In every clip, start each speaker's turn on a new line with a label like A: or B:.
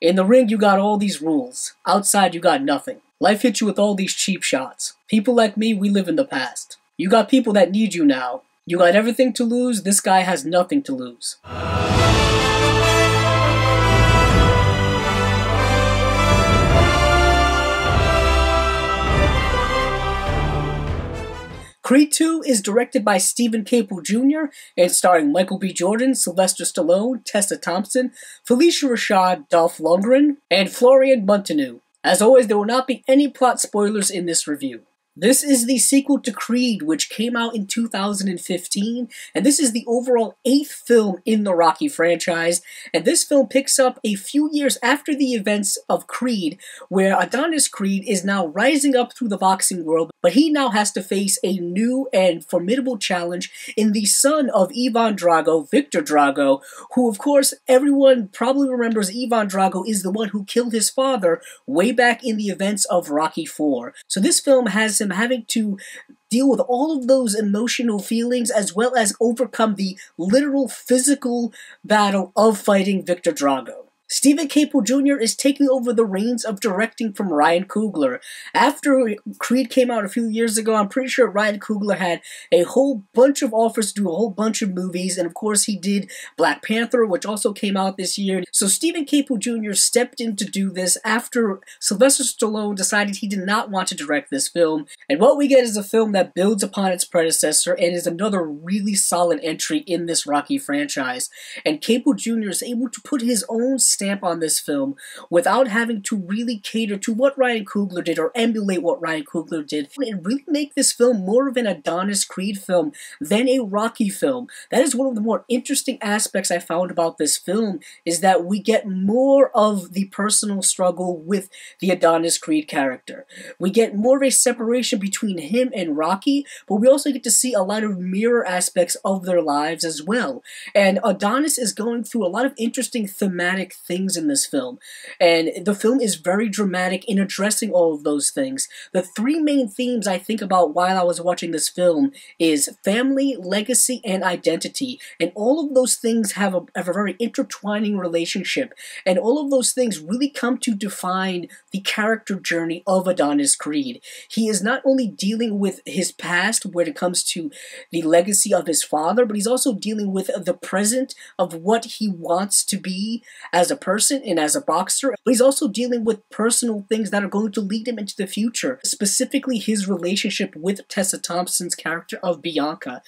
A: In the ring, you got all these rules. Outside, you got nothing. Life hits you with all these cheap shots. People like me, we live in the past. You got people that need you now. You got everything to lose, this guy has nothing to lose. Creed 2 is directed by Stephen Caple Jr. and starring Michael B. Jordan, Sylvester Stallone, Tessa Thompson, Phylicia Rashad, Dolph Lundgren, and Florian Munteanu. As always, there will not be any plot spoilers in this review. This is the sequel to Creed, which came out in 2015, and this is the overall 8th film in the Rocky franchise, and this film picks up a few years after the events of Creed, where Adonis Creed is now rising up through the boxing world, but he now has to face a new and formidable challenge in the son of Ivan Drago, Victor Drago, who of course everyone probably remembers. Ivan Drago is the one who killed his father way back in the events of Rocky IV. So this film has him having to deal with all of those emotional feelings as well as overcome the literal physical battle of fighting Victor Drago. Stephen Caple Jr. is taking over the reins of directing from Ryan Coogler. After Creed came out a few years ago, I'm pretty sure Ryan Coogler had a whole bunch of offers to do a whole bunch of movies, and of course he did Black Panther, which also came out this year. So Stephen Caple Jr. stepped in to do this after Sylvester Stallone decided he did not want to direct this film, and what we get is a film that builds upon its predecessor and is another really solid entry in this Rocky franchise. And Caple Jr. is able to put his own stamp on this film without having to really cater to what Ryan Coogler did or emulate what Ryan Coogler did, and really make this film more of an Adonis Creed film than a Rocky film. That is one of the more interesting aspects I found about this film, is that we get more of the personal struggle with the Adonis Creed character. We get more of a separation between him and Rocky, but we also get to see a lot of mirror aspects of their lives as well. And Adonis is going through a lot of interesting thematic things in this film, and the film is very dramatic in addressing all of those things. The three main themes I think about while I was watching this film is family, legacy, and identity, and all of those things have a very intertwining relationship, and all of those things really come to define the character journey of Adonis Creed. He is not only dealing with his past when it comes to the legacy of his father, but he's also dealing with the present of what he wants to be as a person and as a boxer, but he's also dealing with personal things that are going to lead him into the future, specifically his relationship with Tessa Thompson's character of Bianca.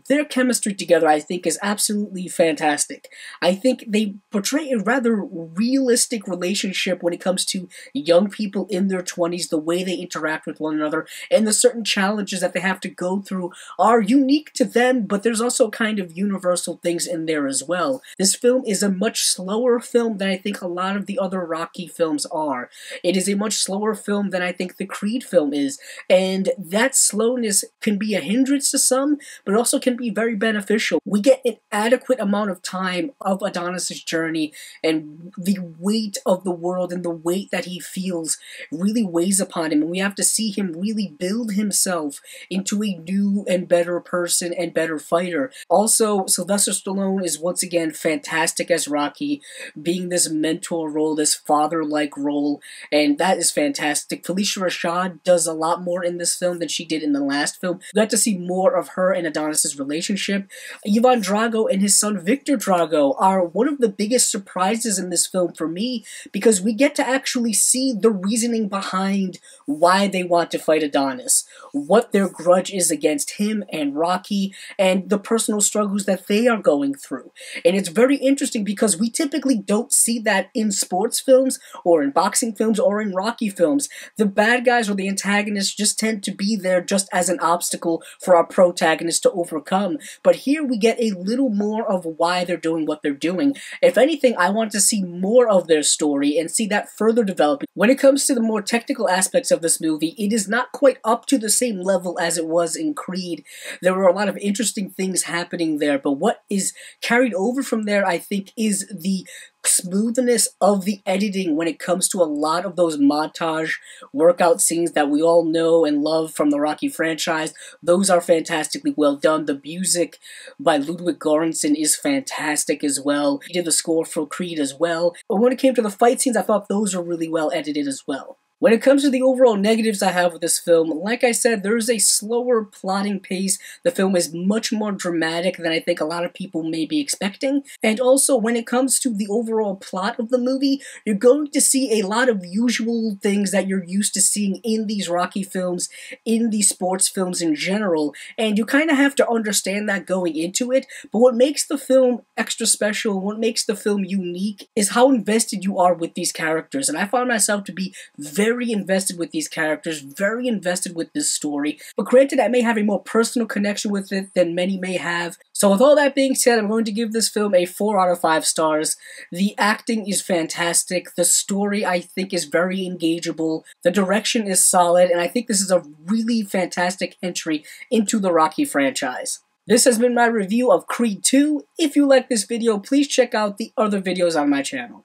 A: Their chemistry together, I think, is absolutely fantastic. I think they portray a rather realistic relationship when it comes to young people in their 20s, the way they interact with one another, and the certain challenges that they have to go through are unique to them, but there's also kind of universal things in there as well. This film is a much slower film than I think a lot of the other Rocky films are. It is a much slower film than I think the Creed film is, and that slowness can be a hindrance to some, but also can be very beneficial. We get an adequate amount of time of Adonis' journey, and the weight of the world and the weight that he feels really weighs upon him, and we have to see him really build himself into a new and better person and better fighter. Also, Sylvester Stallone is once again fantastic as Rocky, being this mentor role, this father-like role, and that is fantastic. Phylicia Rashad does a lot more in this film than she did in the last film. We got to see more of her and Adonis' relationship. Ivan Drago and his son Victor Drago are one of the biggest surprises in this film for me, because we get to actually see the reasoning behind why they want to fight Adonis, what their grudge is against him and Rocky, and the personal struggles that they are going through. And it's very interesting because we typically don't see that in sports films or in boxing films or in Rocky films. The bad guys or the antagonists just tend to be there just as an obstacle for our protagonist to overcome. But here we get a little more of why they're doing what they're doing. If anything, I want to see more of their story and see that further developing. When it comes to the more technical aspects of this movie, it is not quite up to the same level as it was in Creed. There were a lot of interesting things happening there, but what is carried over from there, I think, is the smoothness of the editing when it comes to a lot of those montage workout scenes that we all know and love from the Rocky franchise. Those are fantastically well done. The music by Ludwig Göransson is fantastic as well. He did the score for Creed as well. But when it came to the fight scenes, I thought those are really well edited as well. When it comes to the overall negatives I have with this film, like I said, there's a slower plotting pace. The film is much more dramatic than I think a lot of people may be expecting. And also, when it comes to the overall plot of the movie, you're going to see a lot of usual things that you're used to seeing in these Rocky films, in these sports films in general, and you kind of have to understand that going into it. But what makes the film extra special, what makes the film unique, is how invested you are with these characters. And I found myself to be very invested with these characters, very invested with this story. But granted, I may have a more personal connection with it than many may have. So with all that being said, I'm going to give this film a 4 out of 5 stars. The acting is fantastic. The story, I think, is very engageable. The direction is solid, and I think this is a really fantastic entry into the Rocky franchise. This has been my review of Creed 2. If you like this video, please check out the other videos on my channel.